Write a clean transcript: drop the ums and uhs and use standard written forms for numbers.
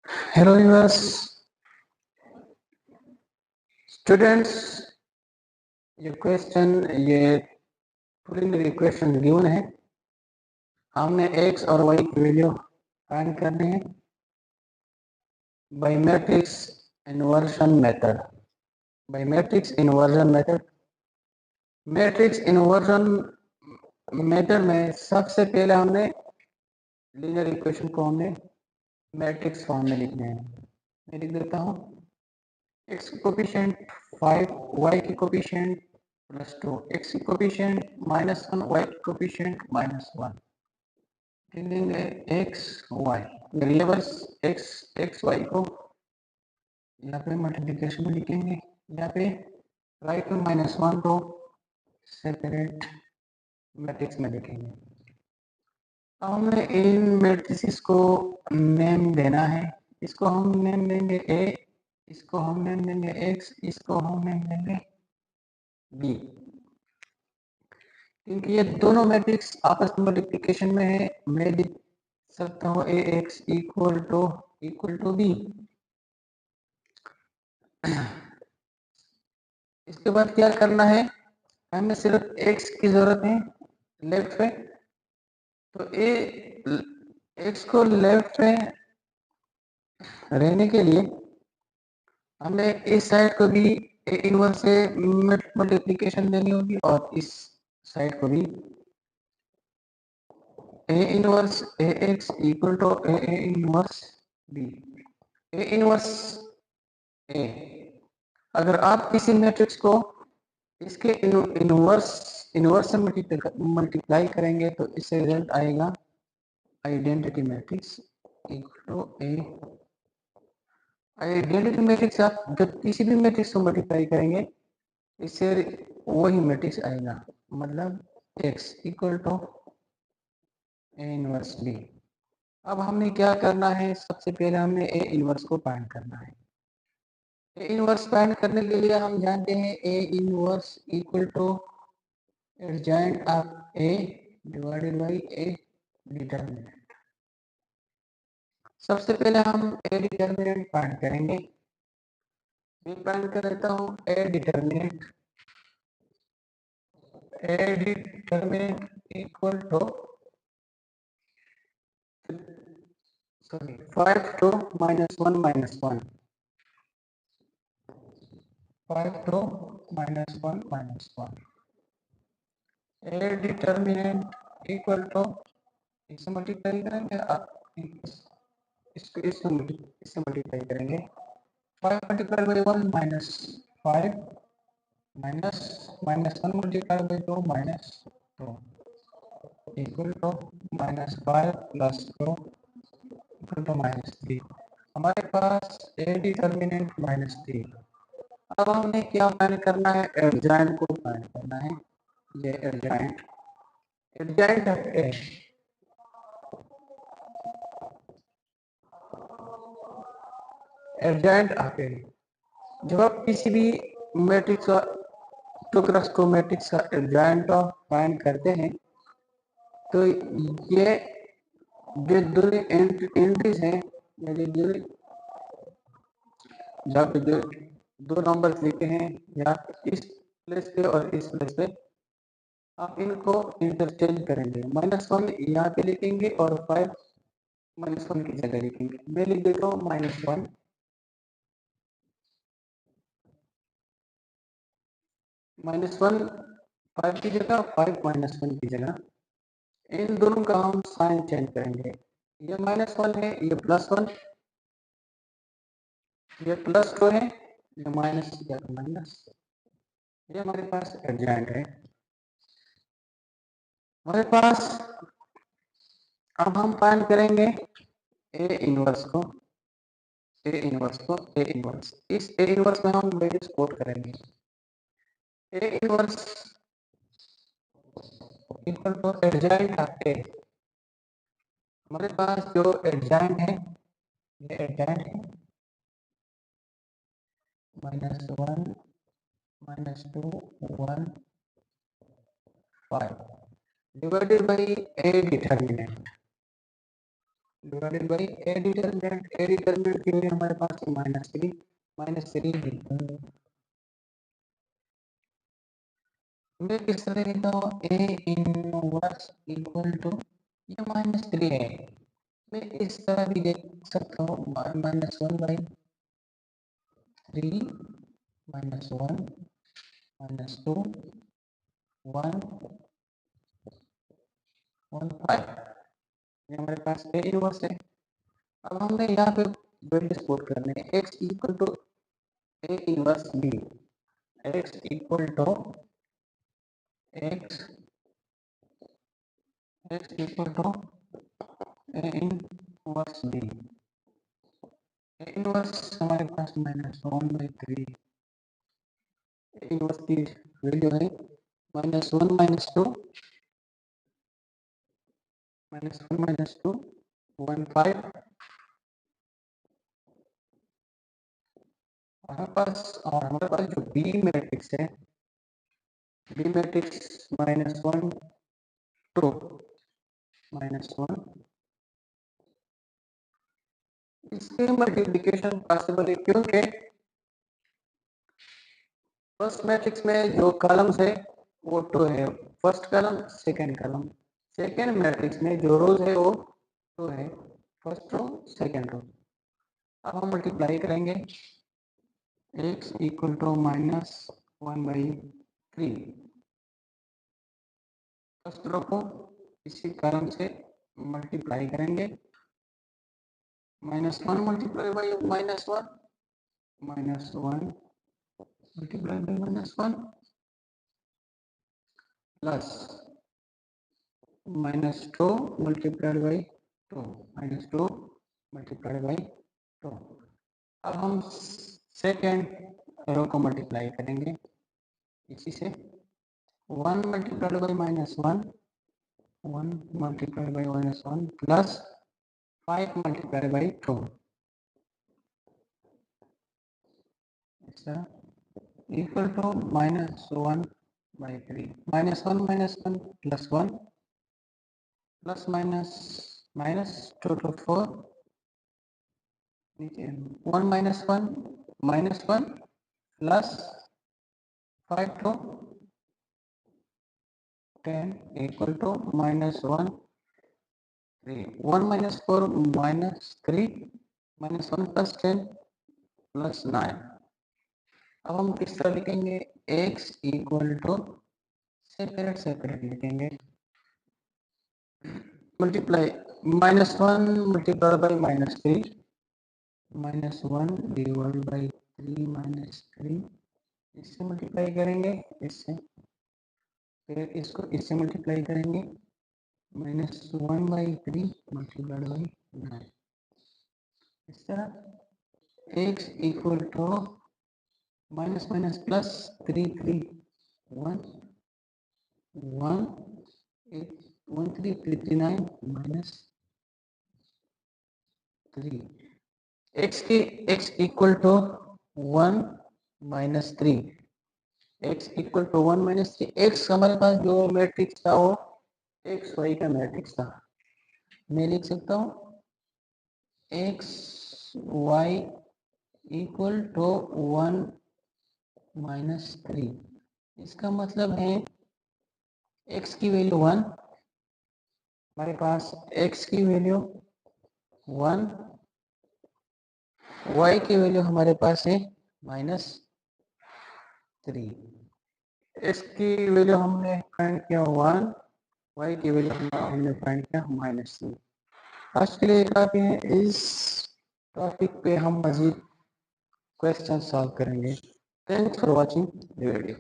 Hello viewers, students. ये preliminary question given है। हमने एक्स और वाई की वैल्यू फाइंड करनी है by matrix inversion method. Matrix inversion method में सबसे पहले हमने लीनियर इक्वेशन को हमने मैट्रिक्स फॉर्म में लिखना है। मैं लिख देता हूँ x की कोफिशिएंट 5, y की कोफिशिएंट +2, x की कोफिशिएंट -1, y की कोफिशिएंट -1। लिखेंगे x y variables x y को यहाँ पे मल्टीप्लिकेशन में लिखेंगे, यहाँ पे राइट में -1 को सेपरेट मैट्रिक्स में लिखेंगे। अब हमें इन मैट्रिसेस को नेम देना है। इसको हम नेम देंगे a, इसको हम नेम देंगे x, इसको हम नेम देंगे b। क्योंकि ये दोनों मैट्रिक्स आपस में मल्टीप्लिकेशन में है, मैं लिख सकता हूँ ax इक्वल टू b। इसके बाद क्या करना है, हमें सिर्फ x की जरूरत है लेफ्ट में, तो x को लेफ्ट में रहने के लिए हमें इस साइड को भी a इनवर्स से मल्टीप्लिकेशन देनी होगी और इस साइड को भी a inverse ax equal to a inverse b। a inverse a, अगर आप किसी मैट्रिक्स को इसके इनवर्स से मल्टीप्लाई करेंगे तो इससे रिजल्ट आएगा identity matrix equal to A. Identity matrix आप जब किसी भी मैट्रिक्स को मल्टीप्लाई करेंगे इससे वही मैट्रिक्स आएगा, मतलब x equal to A inverse b। अब हमने क्या करना है, सबसे पहले हमने ए इनवर्स को फाइंड करना है। ए इनवर्स फाइंड करने के लिए हम जानते हैं A inverse equal to adjoint of A divided by A determinant. सबसे पहले हम ए डिटर्मिनेंट फाइंड करेंगे। मैं फाइंड कर देता हूँ A determinant equal to 5 to -1 -1, 5 to -1 -1। A determinant equal to, इससे मल्टीप्लाई करेंगे इससे मल्टीप्लाई करेंगे 5 multiply by 1 -5 -1 multiply by 2 -2 equal to -5 + 2 equal to -3। हमारे पास ए डिटर्मिनेंट -3। अब हमने क्या फाइंड करना है, एडजॉइंट को फाइंड करना है। ये एडजॉइंट है एडजॉइंट आके जब आप किसी भी मैट्रिक्स का 2 क्रॉस 2 मैट्रिक्स का एडजॉइंट फाइंड करते हैं तो ये जो दो एंट्रीज हैं, जहाँ पे जो दो नंबर लिखे हैं या इस प्लेस पे और इस प्लेस पे, आप इनको इंटरचेंज करेंगे। -1 यहाँ पे लिखेंगे और 5 -1 की जगह लिखेंगे। मैं लिख देता हूँ -1 5 की जगह 5 -1 की जगह, इन दोनों का हम साइन चेंज करेंगे। ये -1 है, ये +1, ये +2 है, ये माइनस। ये हमारे पास एडजॉइंट है। हमारे पास अब हम फाइंड करेंगे ए इनवर्स को। इस ए इनवर्स में हम वैल्यूज कोट करेंगे। A inverse equal to adjoint of A. हमारे पास जो एडजॉइंट है, ये एडजॉइंट है -1 -2 1 5 divided by A determinant. Divided by A determinant की वैल्यू हमारे पास -3 लिखेंगे। मैं किस तरह लिखता हूँ, ए इनवर्स इक्वल टू ये -3 है, मैं इस तरह भी देख सकता हूँ -1/3 -1 -2 1 1 5 ये हमारे पास ए इनवर्स है। अब हमने यहाँ पे वैल्यूज पुट करने हैं, x equal to A inverse B, x equal to x equal to A inverse B. A inverse हमारे पास -1/3, ए इनवर्स की वैल्यू है -1 -2 1 5। हमारे पास जो बी मैट्रिक्स है, बी मैट्रिक्स -1 2 -1, इसके मल्टीप्लिकेशन पॉसिबल है क्योंकि फर्स्ट मैट्रिक्स में जो कॉलम्स है वो 2 है, first column second column. Second matrix में जो रोज है वो 2 है, फर्स्ट रो सेकंड रो। अब हम मल्टीप्लाई करेंगे, x equal to -1/3, first row को इसी कॉलम से मल्टीप्लाई करेंगे, -1 multiply by -1 -1 multiply by -1 plus -2 multiplied by 2 -2 multiplied by 2। अब हम सेकेंड रो को मल्टीप्लाई करेंगे इसी से, 1 multiplied by -1 1 multiplied by -1 plus 5 multiplied by 2 equal to -1/3, -1 plus 1 plus -2 to 4 1 -1 -1 plus 5 to 10 equal to -1 3 1 -4 -3 -1 plus 10 plus 9। अब हम किस तरह लिखेंगे, x इक्वल टू सेपरेट लिखेंगे, multiply -1 multiply by -3 -1 divide by 3 -3, इससे मल्टीप्लाई करेंगे, इससे फिर इसको इससे मल्टीप्लाई करेंगे, -1/3 मल्टीप्लाइड बाई 9। इस तरह x equal to minus plus 3 3 1 1 1 3 3 3 9 -3, x equal to 1 -3, x equal to 1 -3, x हमारे पास जो मैट्रिक्स था वो एक्स वाई का मैट्रिक्स था। मैं लिख सकता हूँ एक्स वाई इक्वल टू 1 -3, इसका मतलब है x की वैल्यू 1, हमारे पास x की वैल्यू 1, y की वैल्यू हमारे पास है -3, x की वैल्यू हमने फाइंड किया 1, y की वैल्यू हमने फाइंड किया -3। आज के लिए काफी है, इस टॉपिक पे हम मजीद क्वेश्चन सॉल्व करेंगे। Thanks for watching the video.